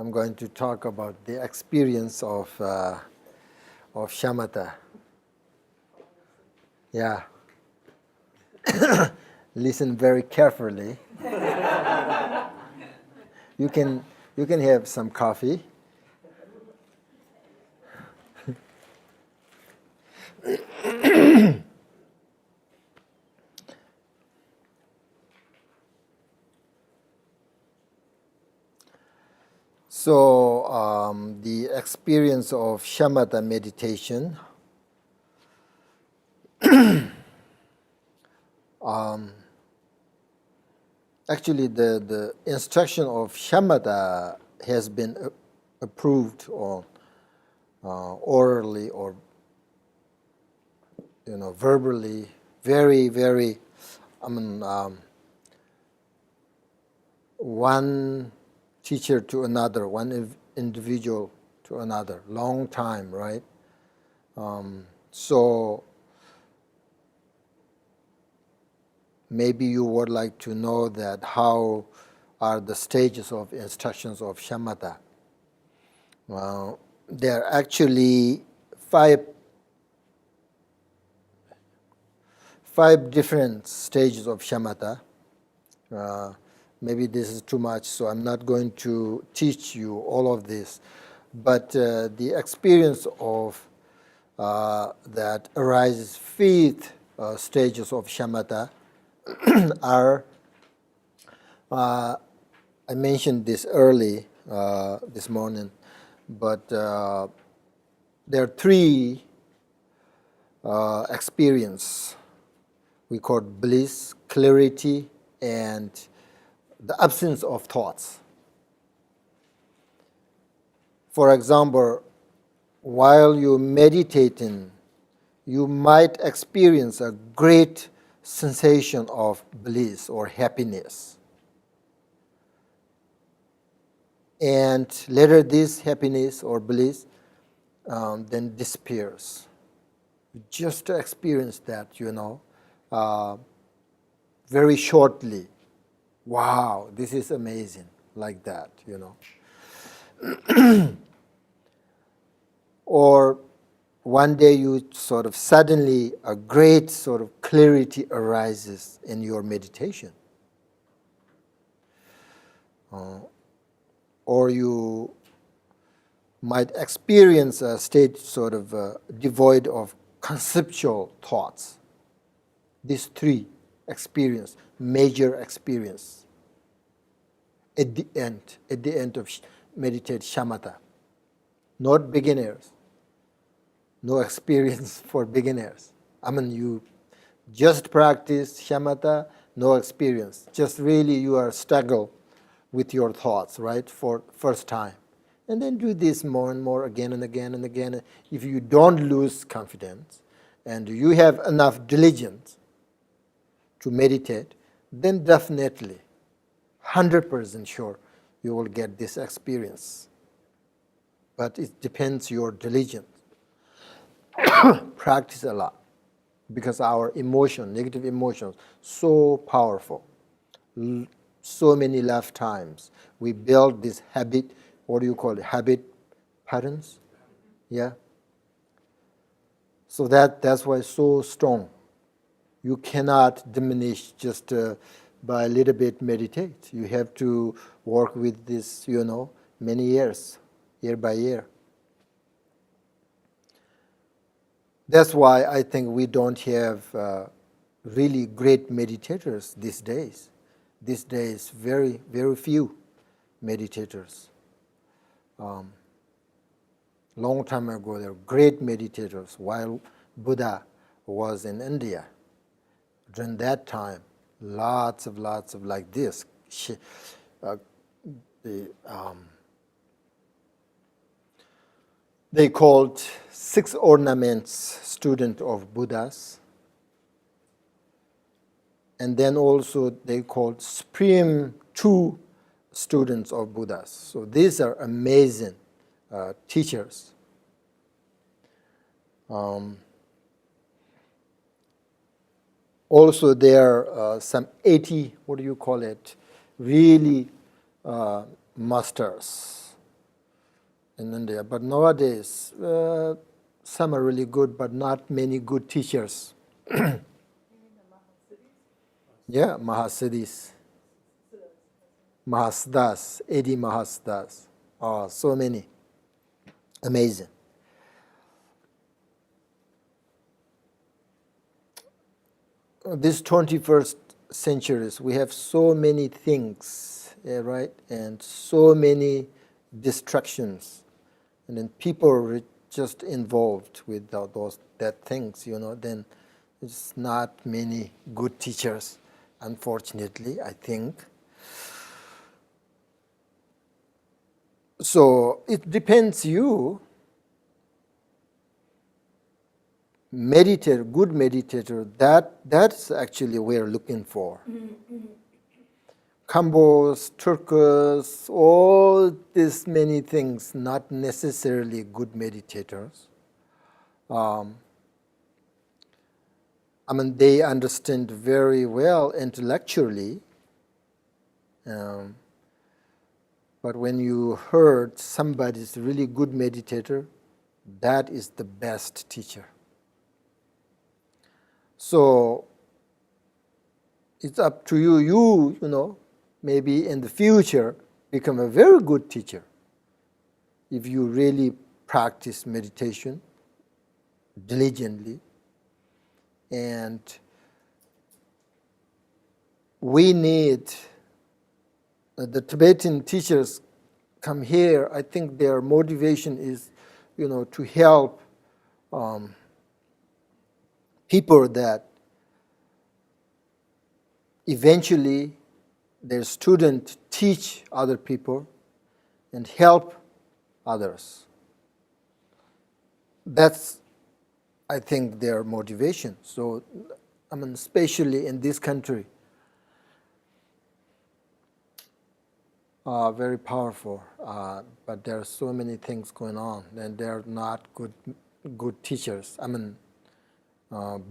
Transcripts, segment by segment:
I'm going to talk about the experience of shamatha. Yeah. Listen very carefully. You can have some coffee. So the experience of shamatha meditation, actually the instruction of shamatha has been approved or orally or verbally, very. One teacher to another, one individual to another, long time, right? So maybe you would like to know that how are the stages of instructions of shamatha. Well, there are actually five different stages of shamatha. Maybe this is too much, so I'm not going to teach you all of this. But the experience of that arises fifth stages of shamatha are, I mentioned this early this morning, but there are three experience. We call it bliss, clarity, and the absence of thoughts. For example, while you're meditating, you might experience a great sensation of bliss or happiness. And later this happiness or bliss then disappears. Just to experience that, very shortly. Wow, this is amazing, like that, Or one day you sort of suddenly a great sort of clarity arises in your meditation. Or you might experience a state sort of devoid of conceptual thoughts. These three experience, major experience at the end of meditate shamatha. Not beginners. No experience for beginners. You just practice shamatha, no experience. Just really you are struggle with your thoughts, right, for first time. And then do this more and more again and again and again. If you don't lose confidence and you have enough diligence to meditate, then definitely, 100% sure, you will get this experience. But it depends your diligence. Practice a lot, because our negative emotions, so powerful. So many lifetimes we build this habit. What do you call it? Habit patterns. Yeah. So that's why it's so strong. You cannot diminish just by a little bit meditate. You have to work with this, many years, year by year. That's why I think we don't have really great meditators these days. These days, very, very few meditators. Long time ago, there were great meditators while Buddha was in India. During that time, lots of like this. They called 6 ornaments student of Buddhas. And then also they called supreme 2 students of Buddhas. So these are amazing teachers. Also there are some 80, really masters in India. But nowadays, some are really good, but not many good teachers. Yeah, Mahasiddhis, Mahasiddhas, A.D. Mahasiddhas. Oh, so many. Amazing. This 21st centuries, we have so many things, right? And so many distractions. And then people are just involved with that things, then there's not many good teachers, unfortunately, I think. So it depends you. Meditator, good meditator, that's actually we're looking for. Combos, turkus, all these many things, not necessarily good meditators. They understand very well intellectually, but when you heard somebody's really good meditator, that is the best teacher. So it's up to you. You maybe in the future become a very good teacher if you really practice meditation diligently. And we need the Tibetan teachers come here. I think their motivation is, to help people that eventually their student teach other people and help others. That's, I think, their motivation. So, especially in this country, very powerful. But there are so many things going on, and they're not good teachers.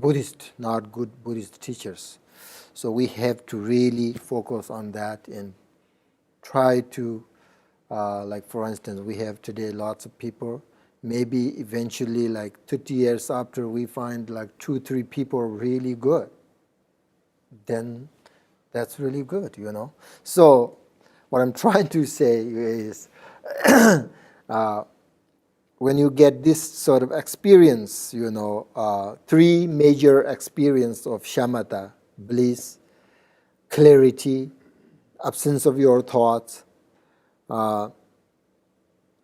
Buddhist, not good Buddhist teachers. So we have to really focus on that and try to, like for instance, we have today lots of people. Maybe eventually, like 30 years after, we find like 2-3 people really good. Then that's really good, So what I'm trying to say is, when you get this sort of experience, 3 major experience of shamatha, bliss, clarity, absence of your thoughts,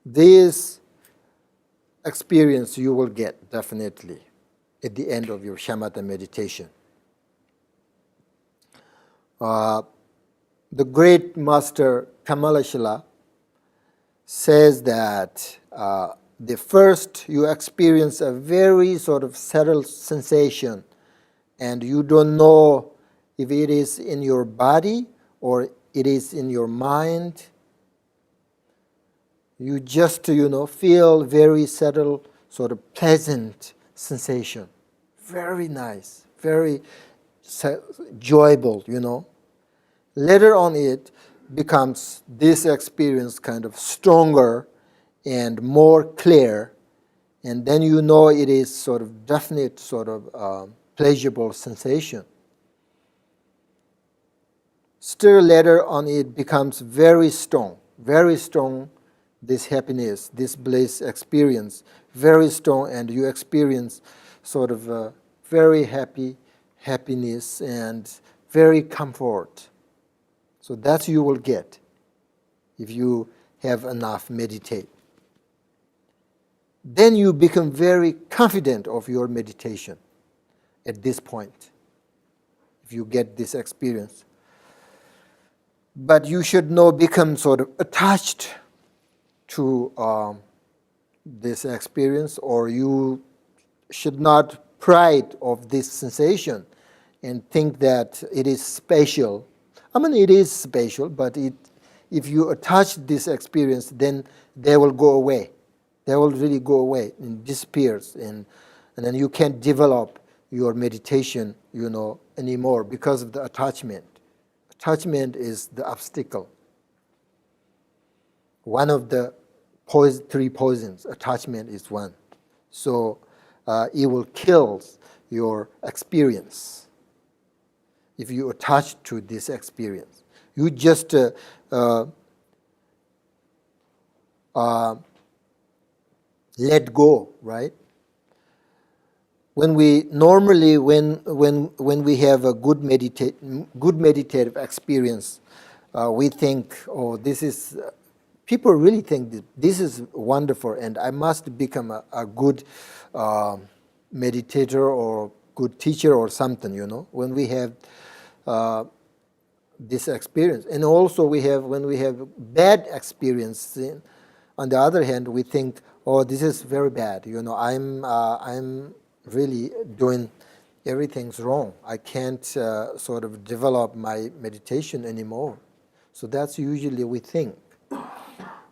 this experience you will get definitely at the end of your shamatha meditation. The great master Kamalashila says that the first you experience a very sort of settled sensation, and you don't know if it is in your body or it is in your mind. You just, feel very settled, sort of pleasant sensation. Very nice, very enjoyable, Later on it becomes this experience kind of stronger and more clear, and then it is sort of definite sort of pleasurable sensation. Still later on it becomes very strong, this happiness, this bliss experience, very strong, and you experience sort of a very happiness and very comfort. So that you will get if you have enough meditate. Then you become very confident of your meditation at this point, if you get this experience. But you should not become sort of attached to this experience, or you should not pride of this sensation and think that it is special. It is special, but if you attach this experience, then they will go away. They will really go away and disappears, and then you can't develop your meditation, anymore because of the attachment. Attachment is the obstacle. One of the three poisons. Attachment is one. So it will kill your experience if you attach to this experience. You just let go, right? When we normally when we have a good meditative experience, we think, oh, this is. People really think this is wonderful, and I must become a good meditator or good teacher or something. When we have this experience, and also when we have bad experience. On the other hand, we think, oh, this is very bad. I'm really doing everything's wrong. I can't sort of develop my meditation anymore. So that's usually we think.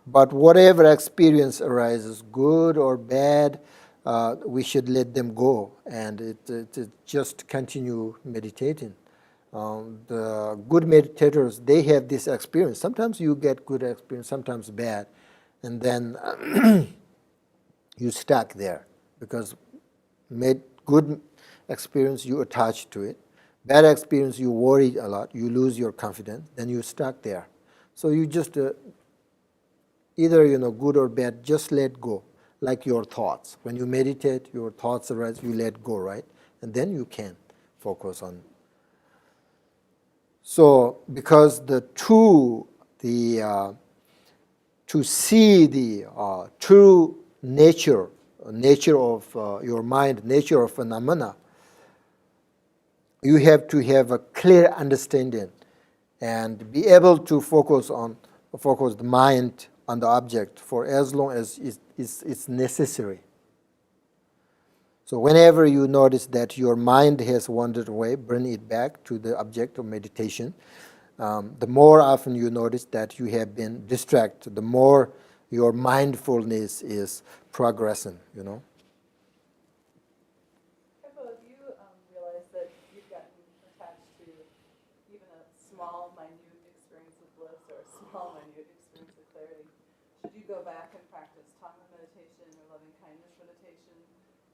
But whatever experience arises, good or bad, we should let them go and just continue meditating. The good meditators, they have this experience. Sometimes you get good experience, sometimes bad, and then you stuck there because good experience you attach to it, bad experience you worry a lot, you lose your confidence, then you stuck there. So you just either good or bad, just let go, like your thoughts. When you meditate, your thoughts arise, you let go, right? And then you can focus on. So because to see the true nature of your mind, nature of phenomena, you have to have a clear understanding and be able to focus the mind on the object for as long as it's necessary. So whenever you notice that your mind has wandered away, bring it back to the object of meditation. The more often you notice that you have been distracted, the more your mindfulness is progressing, If you realize that you've gotten attached to even a small, minute experience of bliss or a small, minute experience of clarity, should you go back and practice Tama meditation or loving kindness meditation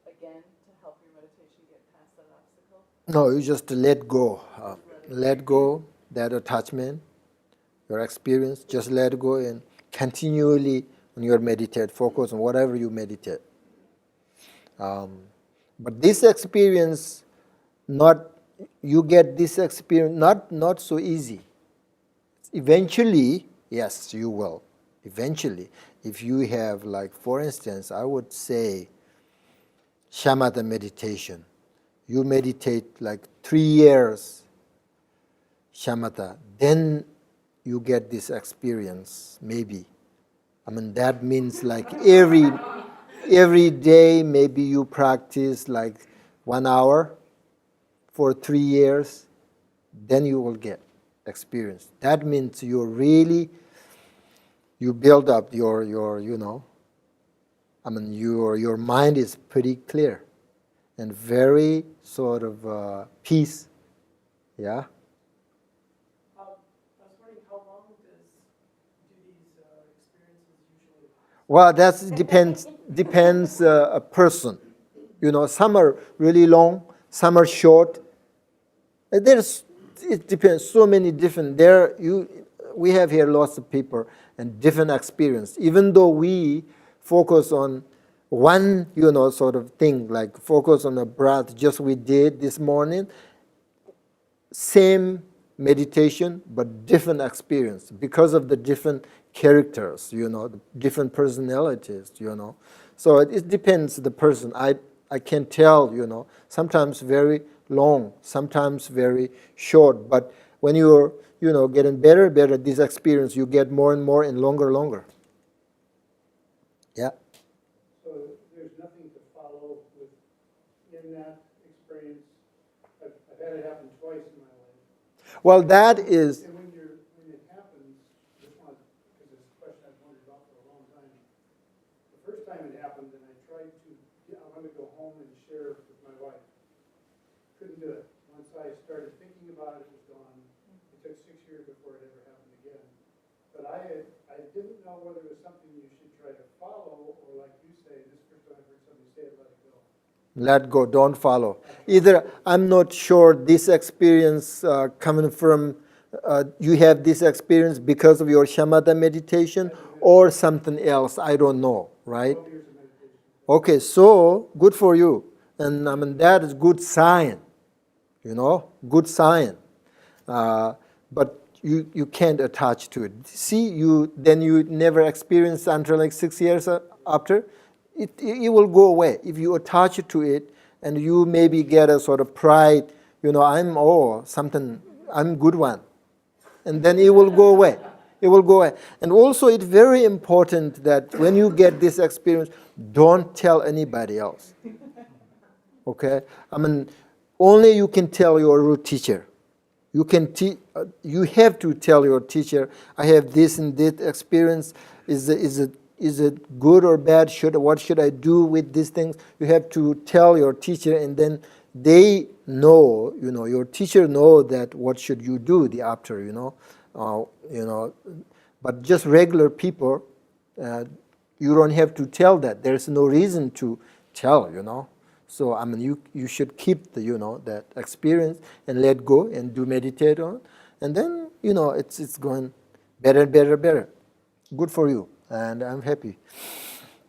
again to help your meditation get past that obstacle? No, you just let go. Let go that attachment, your experience. Just let go and continually on your meditate, focus on whatever you meditate. But this experience, you get this experience not so easy. Eventually, yes, you will. Eventually, if you have, like, for instance, I would say shamatha meditation. You meditate like 3 years shamatha, then you get this experience, maybe. That means like every day maybe you practice like 1 hour for 3 years, then you will get experience. That means you build up your mind is pretty clear and very sort of peace. Yeah. I was wondering, how long do these experiences usually last? Well, that depends a person. Some are really long, some are short. It depends. So many different. We have here lots of people and different experience. Even though we focus on one, sort of thing, like focus on the breath, just we did this morning. Same meditation, but different experience because of the different characters, the different personalities, So it depends the person. I can tell, sometimes very long, sometimes very short. But when you're, getting better and better at this experience, you get more and more and longer. Yeah. So there's nothing to follow in that experience. I've had it happen twice in my life. Well, that is. And when it happens, because it's a question I've wondered about for a long time. The first time it happened, and I wanted to go home and share with my wife. Couldn't do it. Once I started thinking about it, it was gone. It took 6 years before it ever happened again. But I didn't know whether it was something you should try to follow, or like you say, this is the first time I've heard somebody say it, let it go. Let go, don't follow. Either I'm not sure this experience coming from, you have this experience because of your shamatha meditation or something else, I don't know, right? 12 years of meditation. Okay, so good for you. And I mean, that is good sign, good sign. But you can't attach to it. See, then you never experience until like 6 years after, it will go away. If you attach to it and you maybe get a sort of pride, I'm good one. And then it will go away. It will go away. And also it's very important that when you get this experience, don't tell anybody else. Okay? I mean, only you can tell your root teacher. You have to tell your teacher, I have this and this experience. Is it good or bad? What should I do with these things? You have to tell your teacher, and then they know, your teacher know that what should you do the after, But just regular people, you don't have to tell that. There's no reason to tell, So I mean, you should keep that experience and let go and do meditate on, and then it's going better, better, better. Good for you, and I'm happy.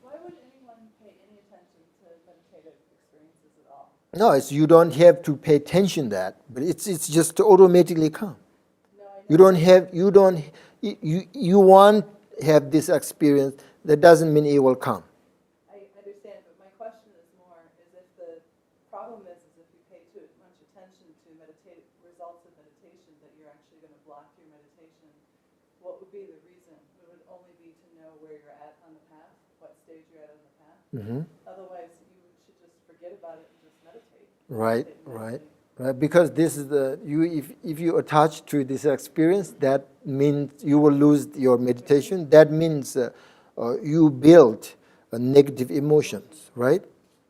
Why would anyone pay any attention to meditative experiences at all? No, you don't have to pay attention to that, but it's just automatically come. No, I know. You want have this experience. That doesn't mean it will come. I understand, but my question is more, is if the problem is if you pay too much attention to results of meditation, that you're actually going to block your meditation, what would be the reason? It would only be to know where you're at on the path, what stage you're at on the path. Mm-hmm. Otherwise, you should just forget about it and just meditate. Right. Because this is if you attach to this experience, that means you will lose your meditation. That means you build negative emotions, right?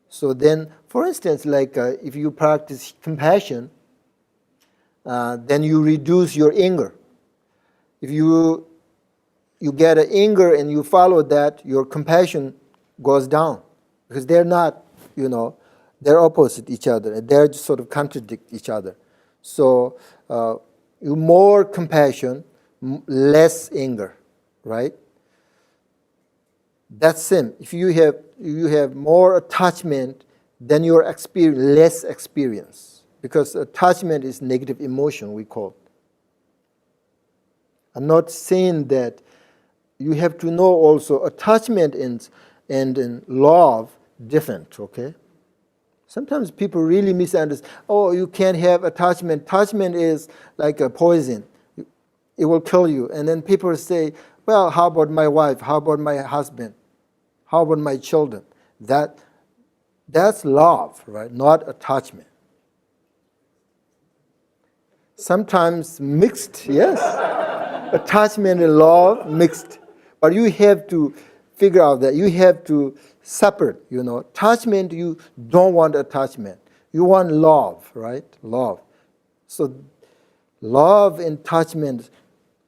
So then, for instance, like if you practice compassion, then you reduce your anger. If you get an anger and you follow that, your compassion goes down because they're not, they're opposite each other. They're just sort of contradict each other. So you more compassion, less anger, right? That's same. If you have more attachment, then your experience less experience, because attachment is negative emotion, we call it. I'm not saying that you have to know also attachment and love different, okay? Sometimes people really misunderstand. Oh, you can't have attachment. Attachment is like a poison. It will kill you. And then people say, well, how about my wife? How about my husband? How about my children? That's love, right? Not attachment. Sometimes mixed, yes. Attachment and love mixed. But you have to figure out that you have to separate, Attachment, you don't want attachment. You want love, right? Love. So love and attachment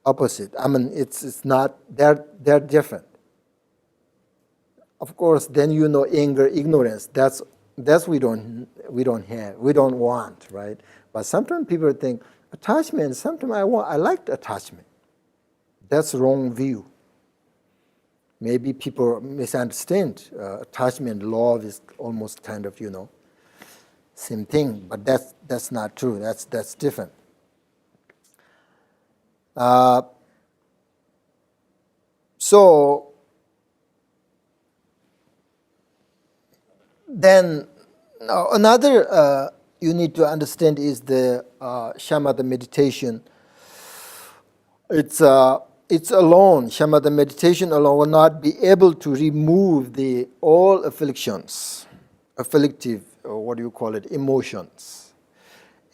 opposite. I mean, it's not, they're different. Of course, then anger, ignorance. That's we don't have, we don't want, right? But sometimes people think attachment. Sometimes I like attachment. That's wrong view. Maybe people misunderstand attachment. Love is almost kind of same thing, but that's not true. That's different. So then another you need to understand is the shamatha meditation. It's alone. Shamatha meditation alone will not be able to remove all afflictions, afflictive, or what do you call it, emotions,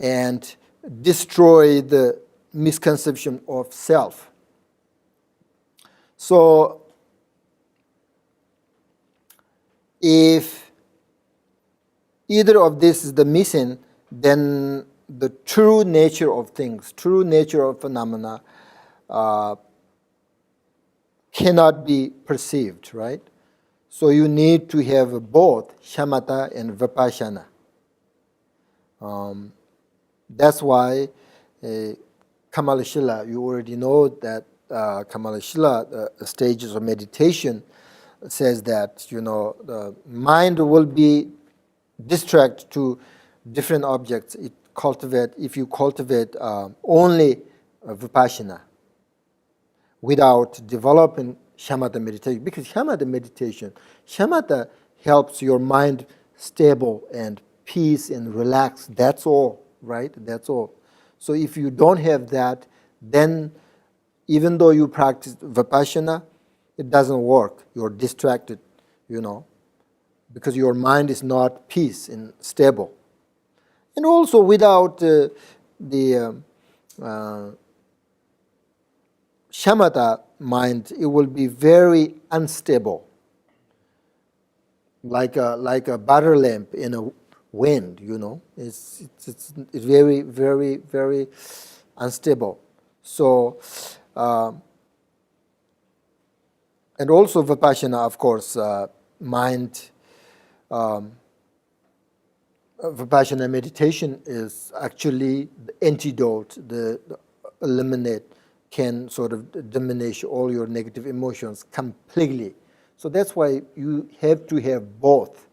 and destroy the misconception of self. So if either of this is the missing, then the true nature of things, true nature of phenomena cannot be perceived, right? So you need to have both shamatha and vipassana. That's why Kamalashila, you already know that Kamalashila, the stages of meditation, says that, the mind will be distracted to different objects. If you cultivate only vipassana without developing shamatha meditation, because shamatha helps your mind stable and peace and relax. That's all, right? That's all. So if you don't have that, then even though you practice vipassana, it doesn't work. You're distracted, because your mind is not peace and stable. And also without the shamatha mind, it will be very unstable, like a butter lamp in a wind. It's very, very, very unstable. So, and also vipassana, of course, mind. Vipassana meditation is actually the antidote, the eliminate, can sort of diminish all your negative emotions completely. So that's why you have to have both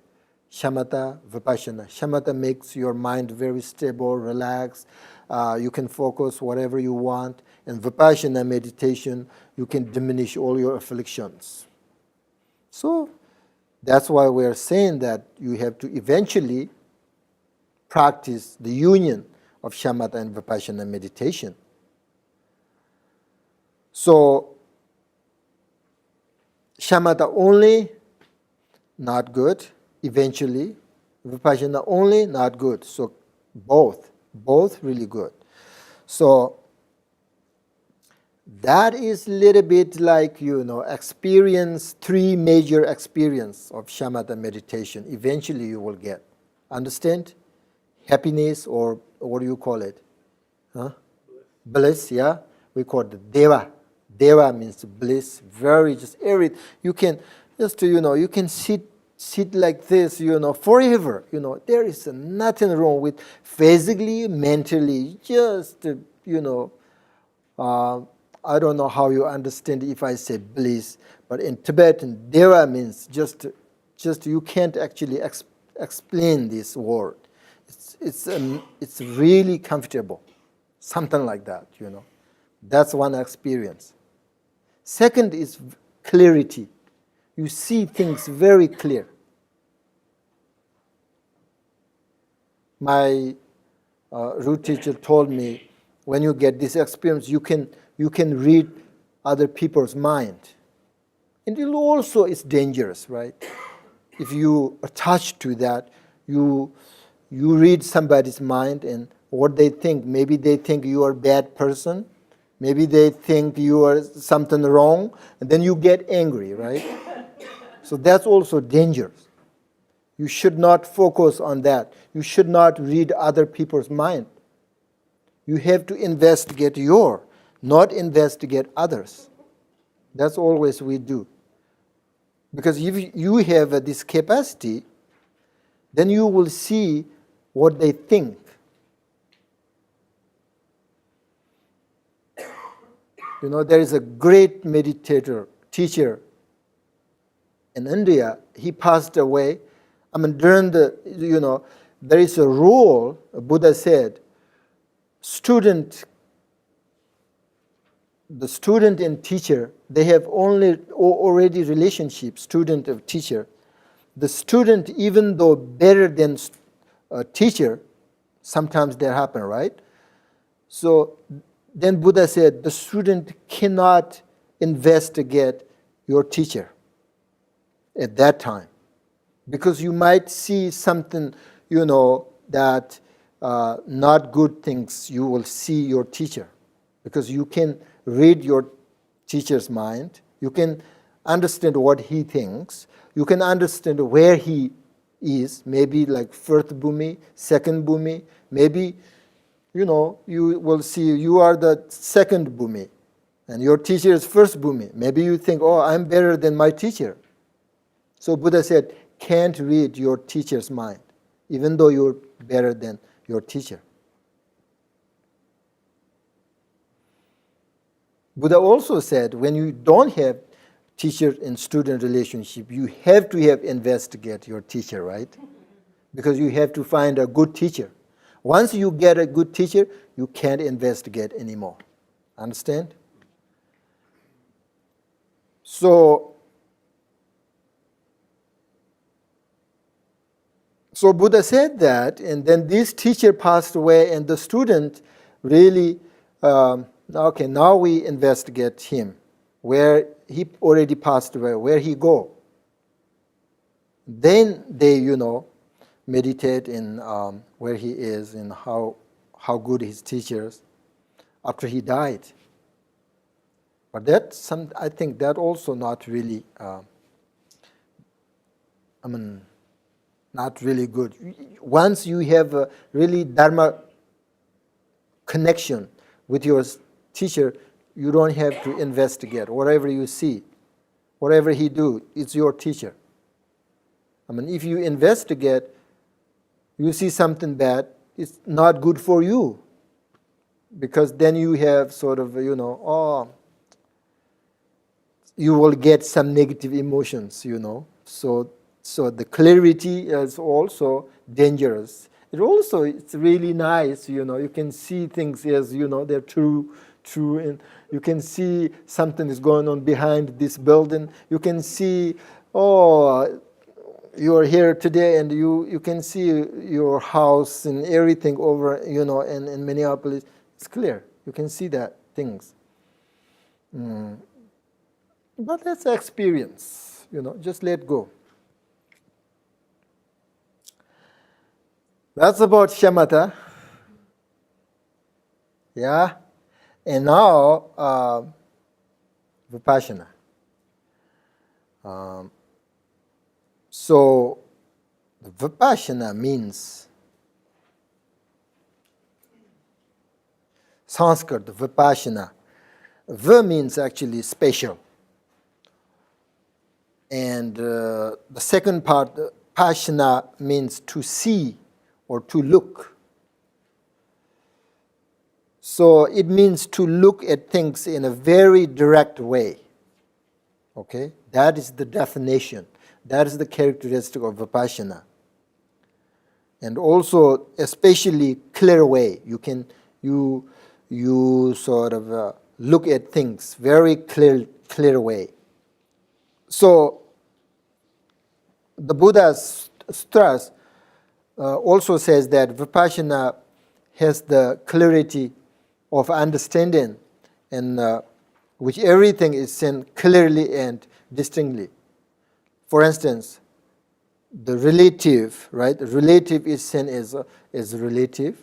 shamatha, vipassana. Shamatha makes your mind very stable, relaxed. You can focus whatever you want. And vipassana meditation, you can diminish all your afflictions. So that's why we're saying that you have to eventually practice the union of shamatha and vipassana meditation. So, shamatha only, not good. Eventually, vipassana only, not good. So, both really good. So, that is a little bit like, experience, three major experience of shamatha meditation. Eventually, you will get. Understand? Happiness, or what do you call it? Bliss, yeah? We call it deva. Deva means bliss, very just every, you can you can sit like this, forever. There is nothing wrong with physically, mentally, just, I don't know how you understand if I say bliss, but in Tibetan, deva means just you can't actually explain this word. It's really comfortable, something like that, That's one experience. Second is clarity. You see things very clear. My root teacher told me, when you get this experience, you can read other people's mind. And it also is dangerous, right? If you attach to that, you read somebody's mind and what they think. Maybe they think you are a bad person. Maybe they think you are something wrong, and then you get angry, right? So that's also dangerous. You should not focus on that. You should not read other people's mind. You have to investigate not investigate others. That's always we do. Because if you have this capacity, then you will see what they think. There is a great meditator, teacher in India. He passed away. During there is a rule, Buddha said, the student and teacher, they have already relationship, student of teacher. The student, even though better than a teacher, sometimes that happen, right? So then Buddha said, the student cannot investigate your teacher at that time. Because you might see something, that not good things you will see your teacher. Because you can read your teacher's mind. You can understand what he thinks. You can understand where he is. Maybe like first bhumi, second bhumi. Maybe, you will see you are the second bhumi. And your teacher is first bhumi. Maybe you think, oh, I'm better than my teacher. So Buddha said, can't read your teacher's mind, even though you're better than your teacher. Buddha also said, when you don't have teacher and student relationship, you have to have investigate your teacher, right? Because you have to find a good teacher. Once you get a good teacher, you can't investigate anymore. Understand? So Buddha said that, and then this teacher passed away, and the student really, okay, now we investigate him, where he already passed away, where he go. Then they, meditate in where he is and how good his teachers after he died. But I think that also not really, not really good. Once you have a really Dharma connection with your teacher, you don't have to investigate. Whatever you see, whatever he do, it's your teacher. If you investigate, you see something bad, it's not good for you. Because then you have sort of, you will get some negative emotions, So the clarity is also dangerous. It's really nice, you can see things as, they're true, and you can see something is going on behind this building. You can see, you are here today and you can see your house and everything over, in Minneapolis. It's clear. You can see that things. But that's experience, just let go. That's about shamatha. Yeah. And now, vipassana. So, vipassana means Sanskrit, vipassana. V means actually special. And the second part, pasana, means to see or to look. So it means to look at things in a very direct way. Okay? That is the definition. That is the characteristic of vipassana. And also, especially clear way. You sort of look at things very clear way. So the Buddha's stress also says that vipassana has the clarity of understanding, and which everything is seen clearly and distinctly. For instance, the relative, right? The relative is seen as relative.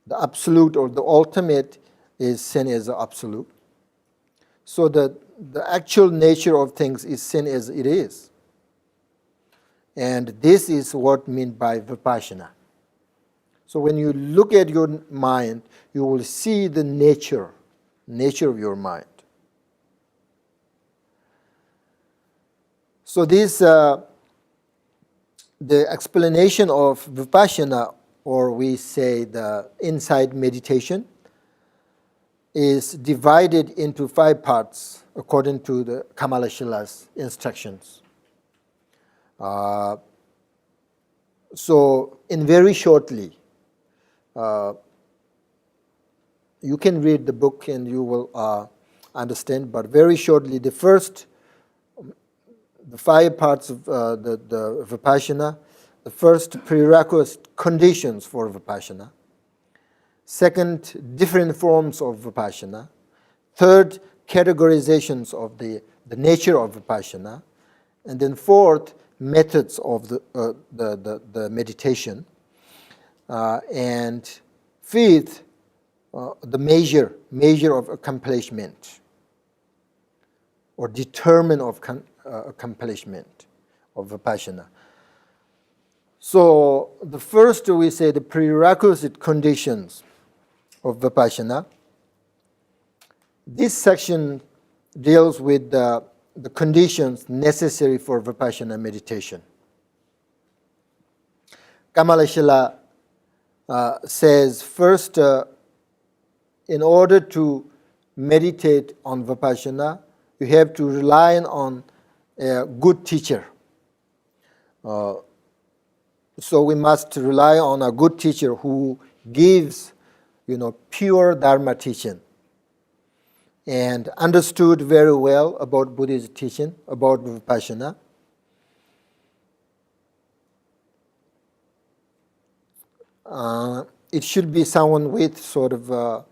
The absolute or the ultimate is seen as absolute. So the actual nature of things is seen as it is. And this is what meant by vipassana. So when you look at your mind, you will see the nature of your mind. So this, the explanation of vipassana, or we say the insight meditation, is divided into 5 parts according to the Kamalashila's instructions. So, in very shortly, you can read the book and you will understand, but very shortly, the 5 parts of the vipassana. The first, prerequisite conditions for vipassana. Second, different forms of vipassana. Third, categorizations of the nature of vipassana. And then fourth, methods of the meditation. And fifth, the measure of accomplishment, or determine of accomplishment of vipassana. So the first, we say, the prerequisite conditions of vipassana This section deals with the conditions necessary for Vipassana meditation. Kamalashila says, first, in order to meditate on Vipassana, you have to rely on a good teacher. So we must rely on a good teacher who gives, pure Dharma teaching and understood very well about Buddhist teaching, about Vipassana. It should be someone with sort of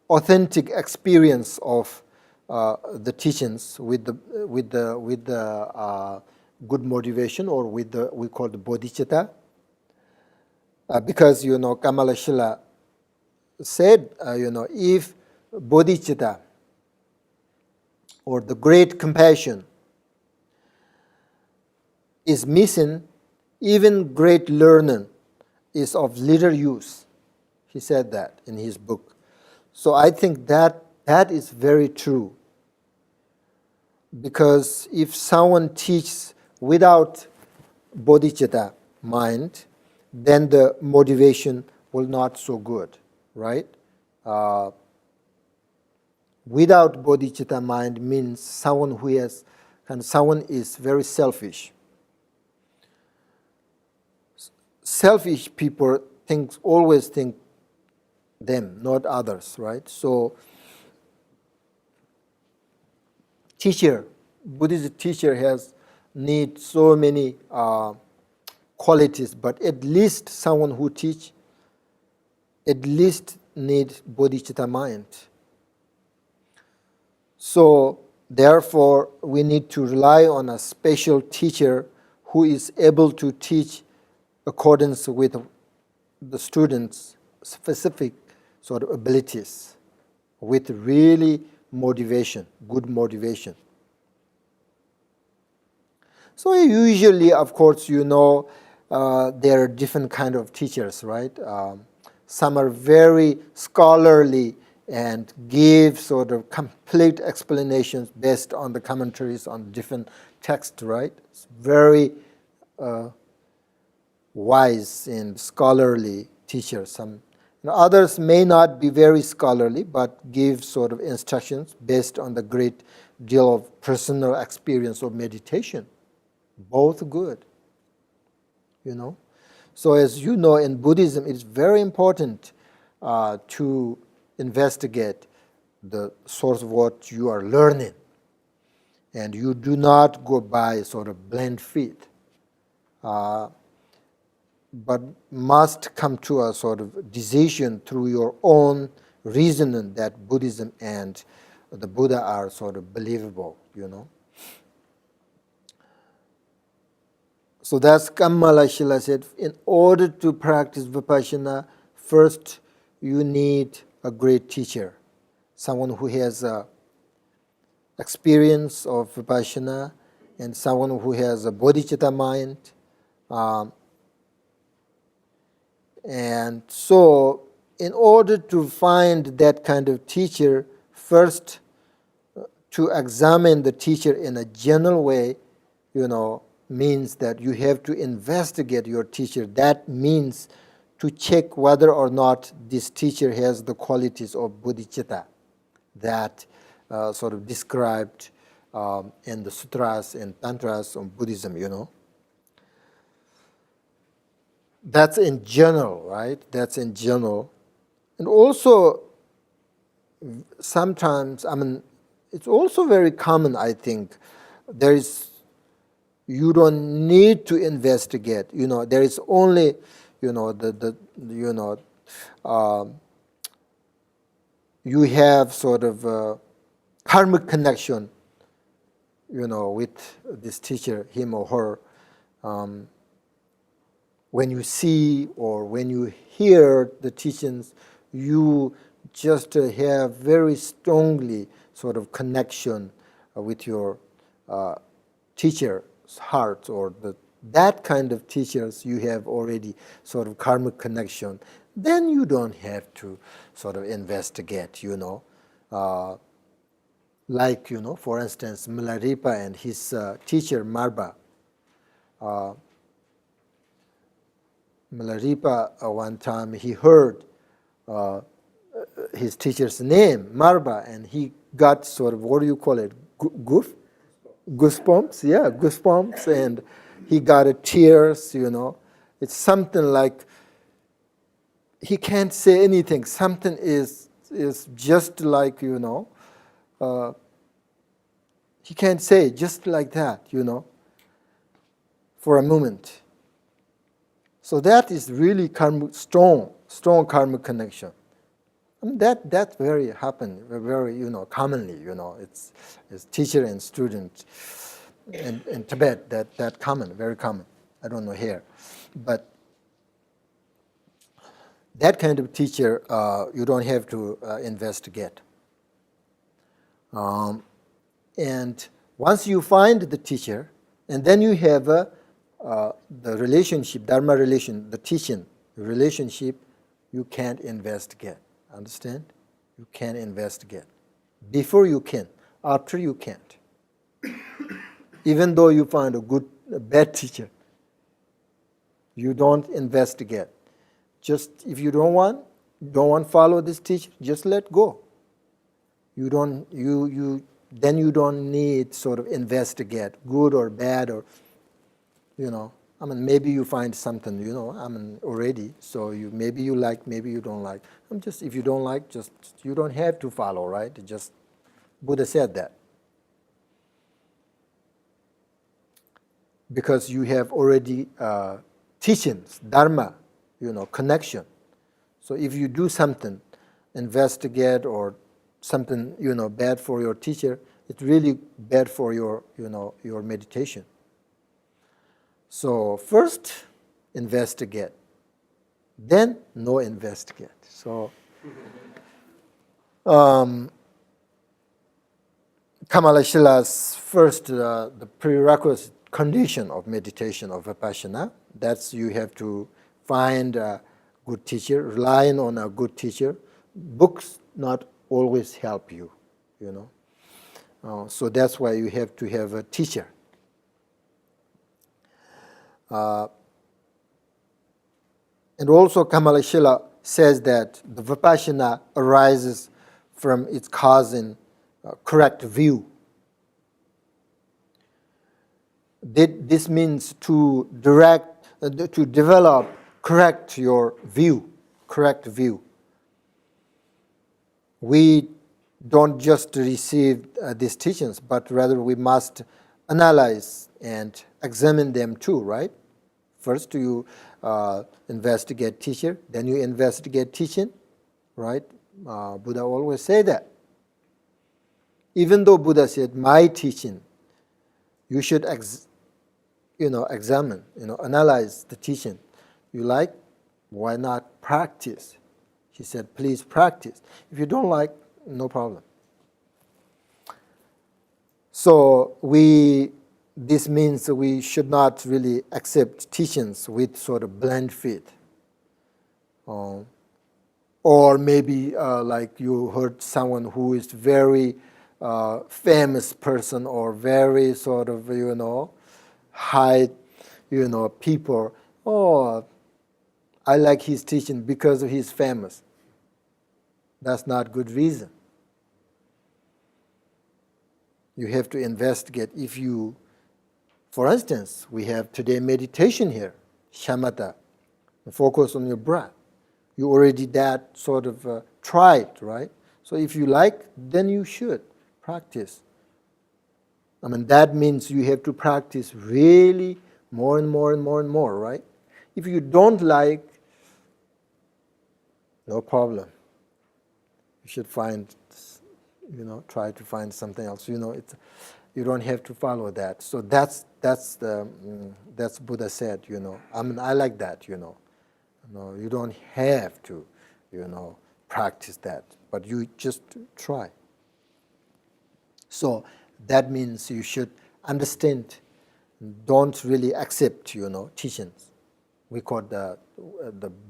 authentic experience of the teachings, with the good motivation, or with the we call the bodhicitta. Because Kamalashila said, if bodhicitta or the great compassion is missing, even great learning is of little use. He said that in his book. So I think that is very true. Because if someone teaches without bodhicitta mind, then the motivation will not so good, right? Without bodhicitta mind means someone someone is very selfish. Selfish people always think them, not others, right? So Buddhist teacher need so many qualities, but at least someone who teach at least need bodhicitta mind. So therefore, we need to rely on a special teacher who is able to teach accordance with the students' specific sort of abilities, with really motivation, good motivation. So usually, of course, there are different kind of teachers, right? Some are very scholarly and give sort of complete explanations based on the commentaries on different texts, right? It's very wise and scholarly teachers. Others may not be very scholarly, but give sort of instructions based on the great deal of personal experience of meditation. Both good, So as you know, in Buddhism, it's very important to investigate the source of what you are learning. And you do not go by sort of blind faith, but must come to a sort of decision through your own reasoning that Buddhism and the Buddha are sort of believable, So that's Kamalashila said, in order to practice Vipassana, first you need a great teacher, someone who has experience of Vipassana and someone who has a bodhicitta mind. And so in order to find that kind of teacher, first to examine the teacher in a general way, means that you have to investigate your teacher. That means to check whether or not this teacher has the qualities of bodhicitta that sort of described in the sutras and tantras of Buddhism, That's in general, right? That's in general. And also, sometimes, it's also very common, I think, you don't need to investigate. There is only, you have sort of karmic connection, with this teacher, him or her. When you see or when you hear the teachings, you just have very strongly sort of connection with your teacher's heart, or that kind of teachers you have already sort of karmic connection. Then you don't have to sort of investigate, Like, for instance, Milarepa and his teacher, Marba. Milarepa, one time he heard his teacher's name, Marba, and he got sort of, what do you call it, goosebumps, yeah, goosebumps, and he got a tears, It's something like he can't say anything. Something is just like, he can't say just like that, for a moment. So that is really strong karmic connection. I mean, that very happen very commonly. It's teacher and student in Tibet, that common, very common. I don't know here, but that kind of teacher you don't have to investigate. And once you find the teacher, and then you have the relationship, dharma relation, the teaching relationship, you can't investigate. Understand? You can investigate. Before you can, after you can't. Even though you find a bad teacher, you don't investigate. Just if you don't want to follow this teacher, just let go. Then you don't need sort of investigate, good or bad, or maybe you find something, already. So maybe you like, maybe you don't like. If you don't like, you don't have to follow, right? Just Buddha said that. Because you have already teachings, dharma, connection. So if you do something, investigate or something, bad for your teacher, it's really bad for your meditation. So first, investigate. Then, no investigate. So, Kamalashila's first, the prerequisite condition of meditation of Vipassana, that's you have to find a good teacher, relying on a good teacher. Books not always help you, so that's why you have to have a teacher. And also Kamalashila says that the Vipassana arises from its cause in correct view. This means to develop correct view. We don't just receive these teachings, but rather we must analyze and examine them too, right? First you investigate teacher, then you investigate teaching, right? Buddha always say that. Even though Buddha said, my teaching, you should examine, analyze the teaching. You like, why not practice? He said, please practice. If you don't like, no problem. So this means we should not really accept teachings with sort of blind faith. Or maybe like you heard someone who is very famous person or very sort of, high, people. Oh, I like his teaching because he's famous. That's not good reason. You have to investigate. If you, for instance, we have today meditation here, shamatha, focus on your breath. You already that sort of tried, right? So if you like, then you should practice. That means you have to practice really more and more and more and more, right? If you don't like, no problem. You should find, try to find something else. You don't have to follow that. So that's Buddha said. I like that. You don't have to, practice that, but you just try. So that means you should understand. Don't really accept, teachings. We call the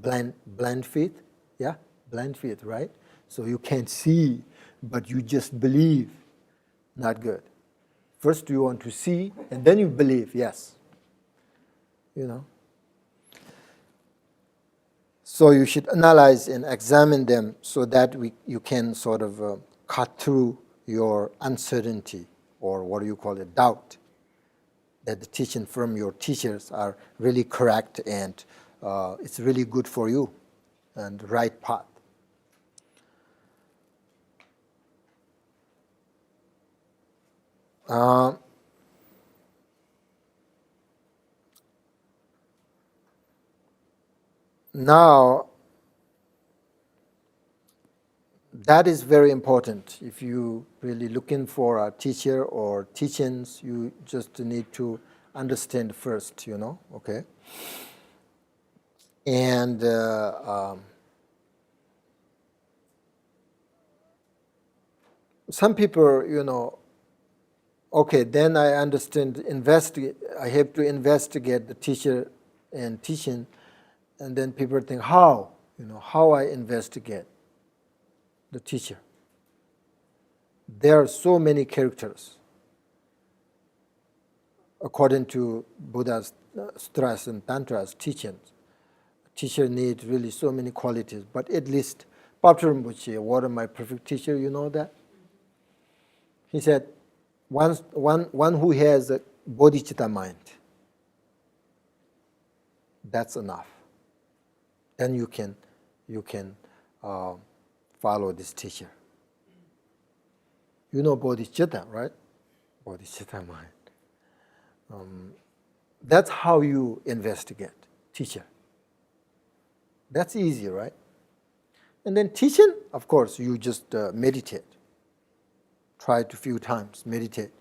blind faith. Yeah, blind faith, right? So you can't see, but you just believe. Not good. First you want to see, and then you believe, yes. So you should analyze and examine them so that you can sort of cut through your uncertainty, or what do you call it, doubt, that the teaching from your teachers are really correct and it's really good for you and the right path. Now, that is very important. If you really looking for a teacher or teachings, you just need to understand first, okay? And some people, okay, then I understand, I have to investigate the teacher and teaching, and then people think, how I investigate the teacher. There are so many characters. According to Buddha's Sutras and Tantra's teachings, a teacher needs really so many qualities, but at least Patrul Rinpoche, what are my perfect teacher, you know that? He said, one who has a bodhicitta mind, that's enough. Then you can follow this teacher. You know bodhicitta, right? Bodhicitta mind. That's how you investigate teacher. That's easy, right? And then teaching, of course, you just meditate. Try it a few times, meditate.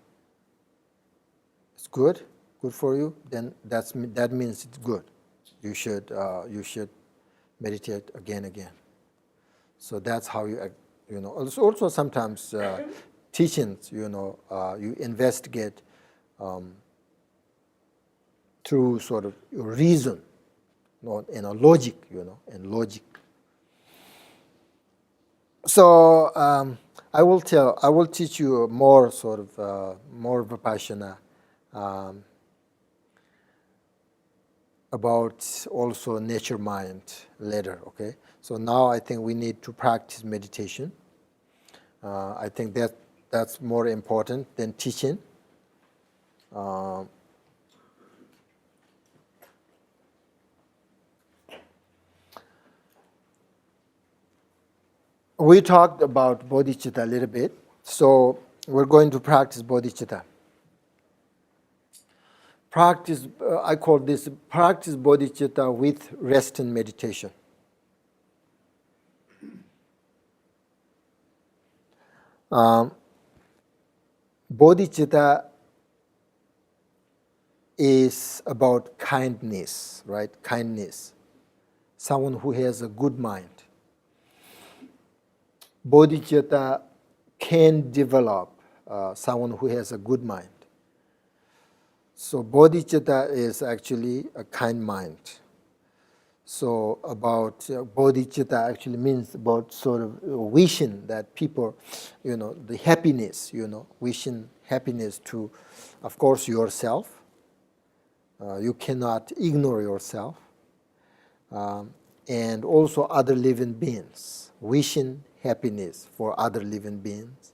It's good for you, then that means it's good. You should meditate again. So that's how you Also sometimes teachings, you investigate through sort of reason, and logic, and logic. So I will teach you more sort of more Vipassana about also nature mind later, okay? So now I think we need to practice meditation. I think that's more important than teaching. We talked about bodhicitta a little bit, so we're going to practice bodhicitta. I call this practice bodhicitta with rest and meditation. Bodhicitta is about kindness, right? Kindness. Someone who has a good mind. Bodhicitta can develop someone who has a good mind. So bodhicitta is actually a kind mind. So about bodhicitta actually means about sort of wishing that people, the happiness, wishing happiness to, of course, yourself. You cannot ignore yourself. And also other living beings, wishing happiness for other living beings.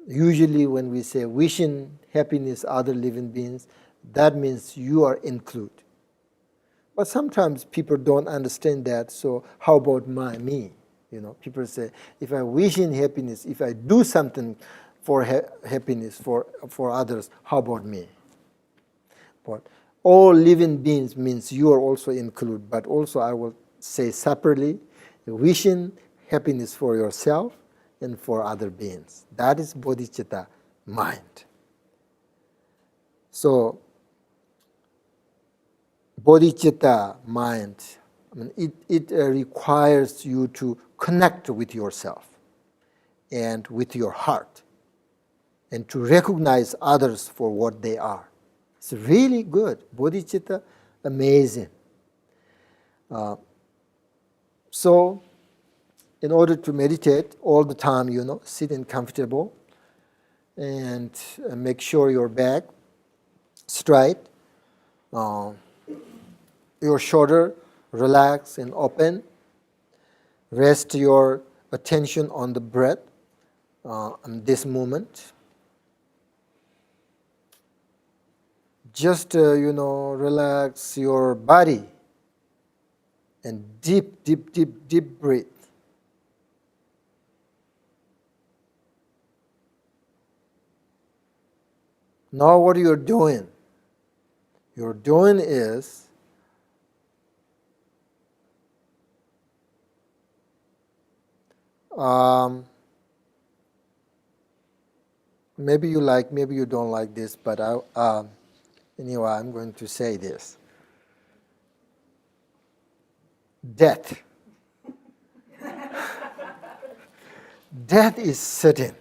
Usually when we say wishing happiness other living beings, that means you are included. But sometimes people don't understand that, so how about me? People say, if I wish in happiness, if I do something for happiness for others, how about me? But all living beings means you are also included, but also I will say separately, wishing happiness for yourself and for other beings. That is bodhicitta mind. So, bodhicitta mind, it requires you to connect with yourself and with your heart and to recognize others for what they are. It's really good. Bodhicitta, amazing. So in order to meditate all the time, sit in comfortable and make sure your back straight, your shoulder relax and open. Rest your attention on the breath in this moment. Just, relax your body and deep, deep, deep, deep breathe. Now what you're doing is maybe you like, maybe you don't like this, but anyway, I'm going to say this. Death. Death is certain.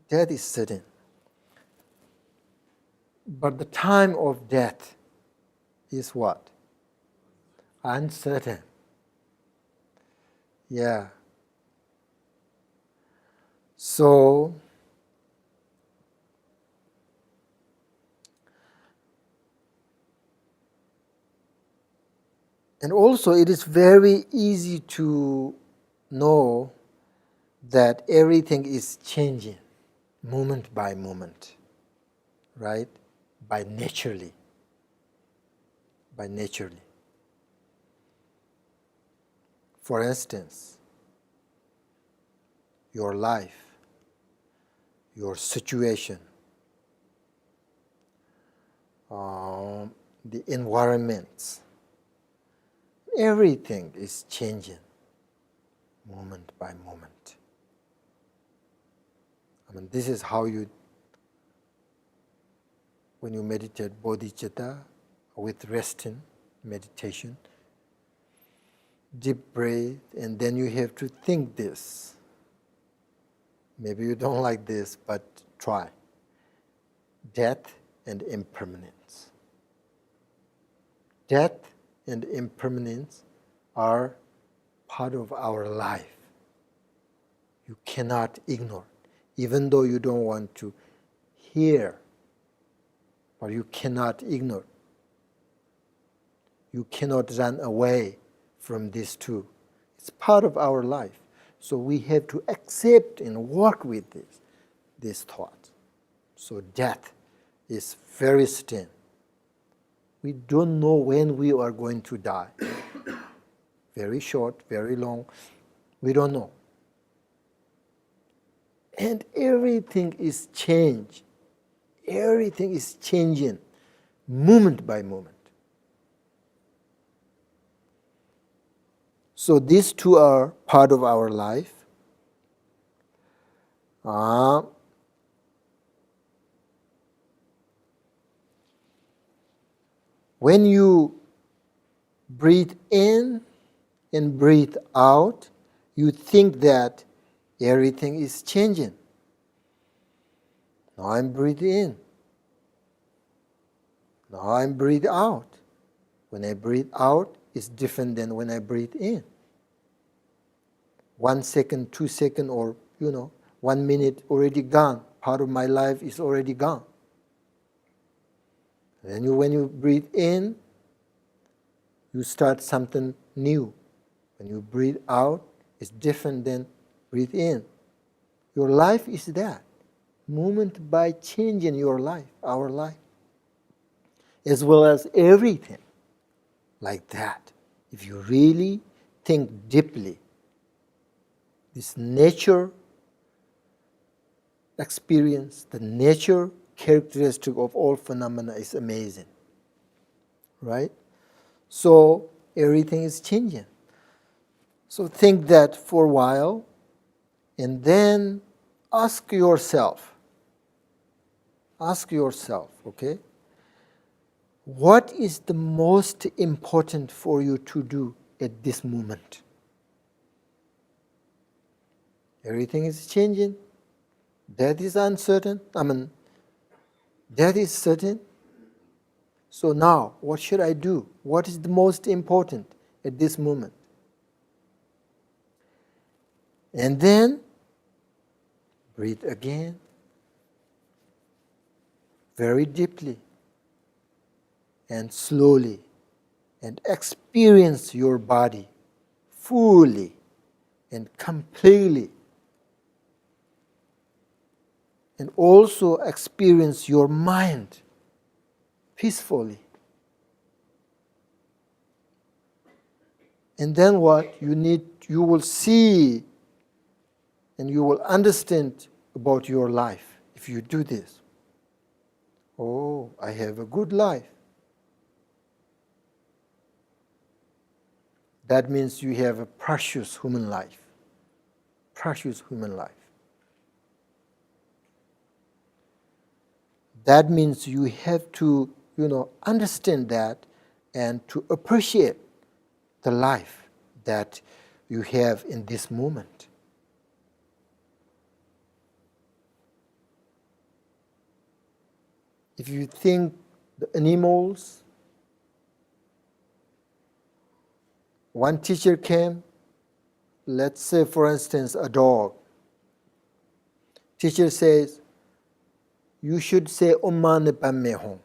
Death is certain. But the time of death is what? Uncertain. Yeah. So, and also it is very easy to know that everything is changing moment by moment, right? By naturally. For instance, your life, your situation, the environments, everything is changing moment by moment. This is how when you meditate bodhicitta with resting meditation, deep breath, and then you have to think this. Maybe you don't like this, but try. Death and impermanence. Death and impermanence are part of our life. You cannot ignore, even though you don't want to hear, but you cannot ignore. You cannot run away from these two. It's part of our life. So we have to accept and work with this thought. So death is very certain. We don't know when we are going to die. Very short, very long, we don't know. And everything is changed. Everything is changing moment by moment. So these two are part of our life. When you breathe in and breathe out, you think that everything is changing. Now I'm breathing in. Now I'm breathing out. When I breathe out, it's different than when I breathe in. 1 second, 2 seconds, or 1 minute already gone. Part of my life is already gone. Then when you breathe in, you start something new. When you breathe out, it's different than breathe in. Your life is that. Moment by changing your life, our life. As well as everything. Like that. If you really think deeply, this nature experience, the nature characteristic of all phenomena is amazing. Right? So everything is changing. So think that for a while and then ask yourself, okay? What is the most important for you to do at this moment? Everything is changing. Death is uncertain. Death is certain. So now, what should I do? What is the most important at this moment? And then breathe again, very deeply and slowly, and experience your body fully and completely. And also experience your mind peacefully. And then what? You will see and you will understand about your life if you do this. Oh, I have a good life. That means you have a precious human life. Precious human life. That means you have to, understand that and to appreciate the life that you have in this moment. If you think the animals, one teacher came, let's say for instance a dog. Teacher says, you should say Oma ne pamme hon.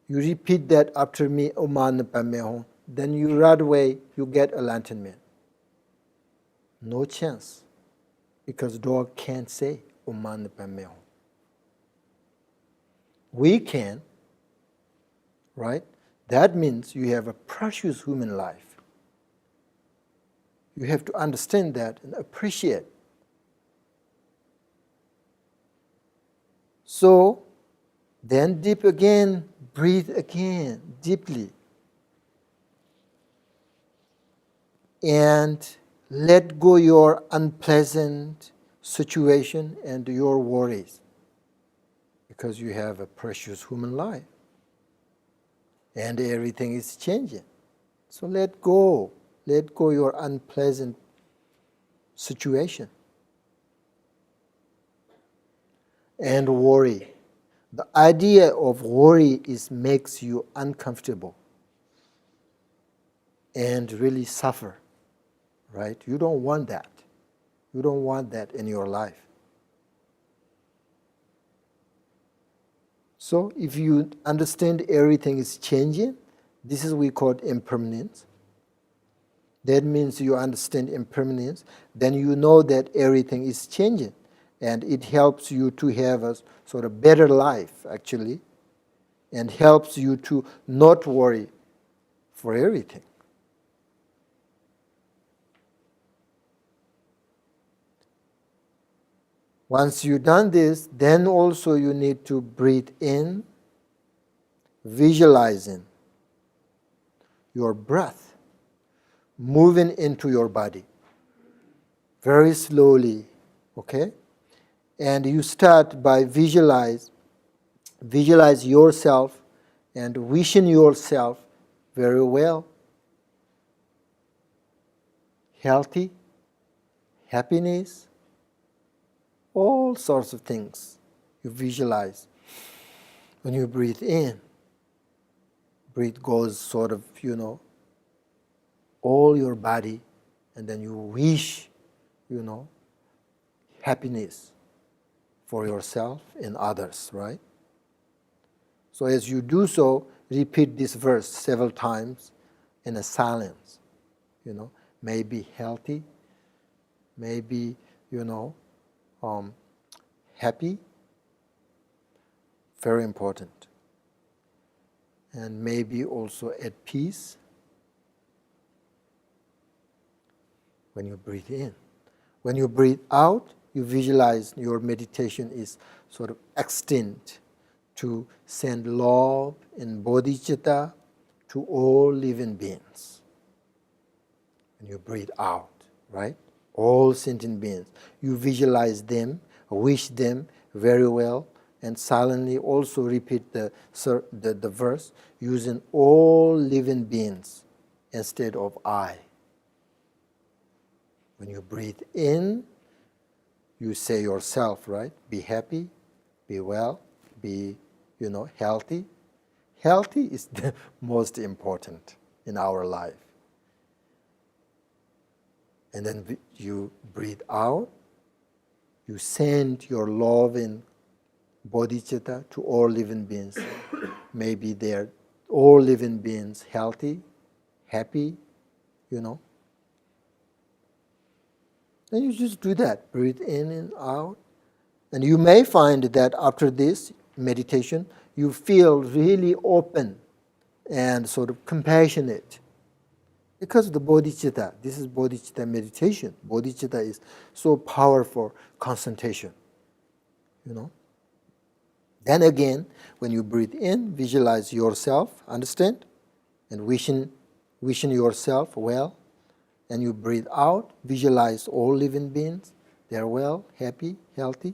You repeat that after me, Oma ne pamme hon. Then you right away, you get enlightenment. No chance. Because dog can't say Oma ne pamme hon. We can, right? That means you have a precious human life. You have to understand that and appreciate. So, then deep again, breathe again, deeply. And let go your unpleasant situation and your worries. Because you have a precious human life. And everything is changing. So let go your unpleasant situation. And worry. The idea of worry makes you uncomfortable and really suffer, right? You don't want that. You don't want that in your life. So if you understand everything is changing, this is what we call impermanence. That means you understand impermanence, then you know that everything is changing. And it helps you to have a sort of better life, actually, and helps you to not worry for everything. Once you've done this, then also you need to breathe in, visualizing your breath moving into your body very slowly, okay? And you start by visualize yourself and wishing yourself very well, healthy, happiness, all sorts of things you visualize. When you breathe in, breath goes sort of, all your body, and then you wish, happiness for yourself and others, right? So as you do so, repeat this verse several times in a silence, maybe healthy, maybe, happy, very important. And maybe also at peace when you breathe in. When you breathe out, you visualize your meditation is sort of extend to send love and bodhicitta to all living beings. When you breathe out, right? All sentient beings. You visualize them, wish them very well, and silently also repeat the verse using all living beings instead of I. When you breathe in, you say yourself, right? Be happy, be well, be, healthy. Healthy is the most important in our life. And then you breathe out. You send your love and bodhicitta to all living beings. Maybe they're all living beings healthy, happy, you know. And you just do that. Breathe in and out. And you may find that after this meditation, you feel really open and sort of compassionate. Because of the bodhicitta, this is bodhicitta meditation. Bodhicitta is so powerful concentration, you know. Then again, when you breathe in, visualize yourself, understand? And wishing yourself well. And you breathe out, visualize all living beings. They are well, happy, healthy.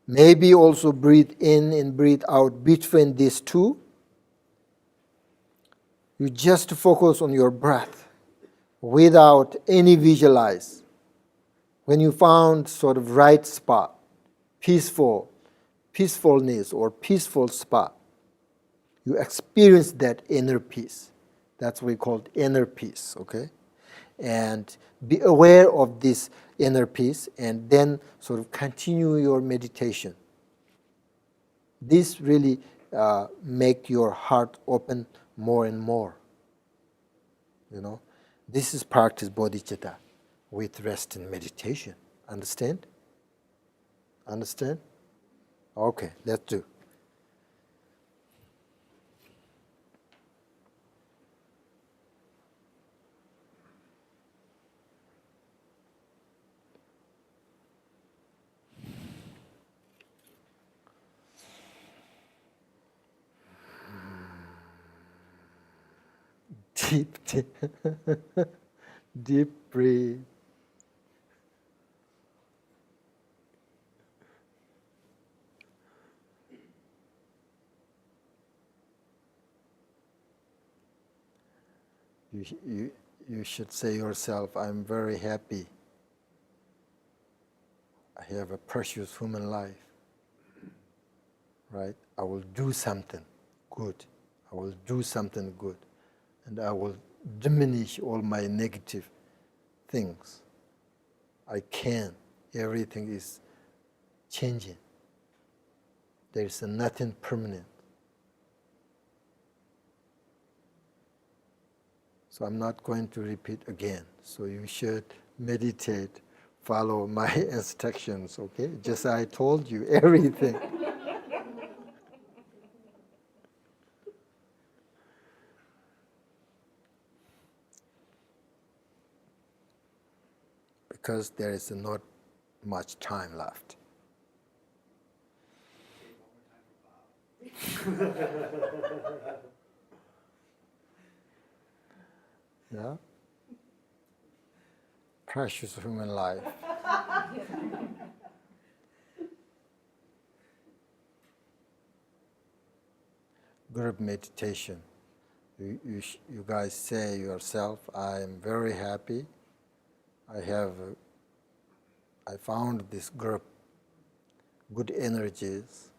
Maybe also breathe in and breathe out between these two. You just focus on your breath without any visualize. When you found sort of right spot, peacefulness or peaceful spot, you experience that inner peace. That's what we call inner peace, okay? And be aware of this inner peace and then sort of continue your meditation. This really make your heart open more and more. You know, this is practice bodhicitta with rest and meditation. Understand? Understand? Okay, let's do. Deep, deep breathe. You should say yourself, I'm very happy. I have a precious human life. Right? I will do something good. I will do something good. And I will diminish all my negative things. I can. Everything is changing. There is nothing permanent. So I'm not going to repeat again. So you should meditate, follow my instructions, okay? Just I told you everything. Because there is not much time left. Yeah? Precious human life. Group meditation. You guys say yourself, I am very happy. I found this group, good energies.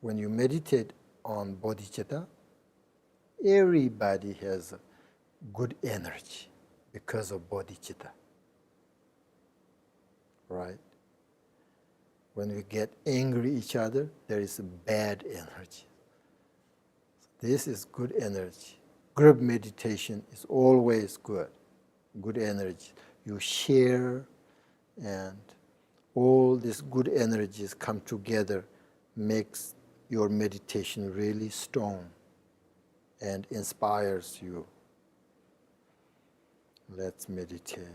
When you meditate on bodhicitta, everybody has good energy because of bodhicitta, right? When we get angry each other, there is a bad energy. This is good energy. Group meditation is always good energy. You share, and all these good energies come together, makes your meditation really strong and inspires you. Let's meditate.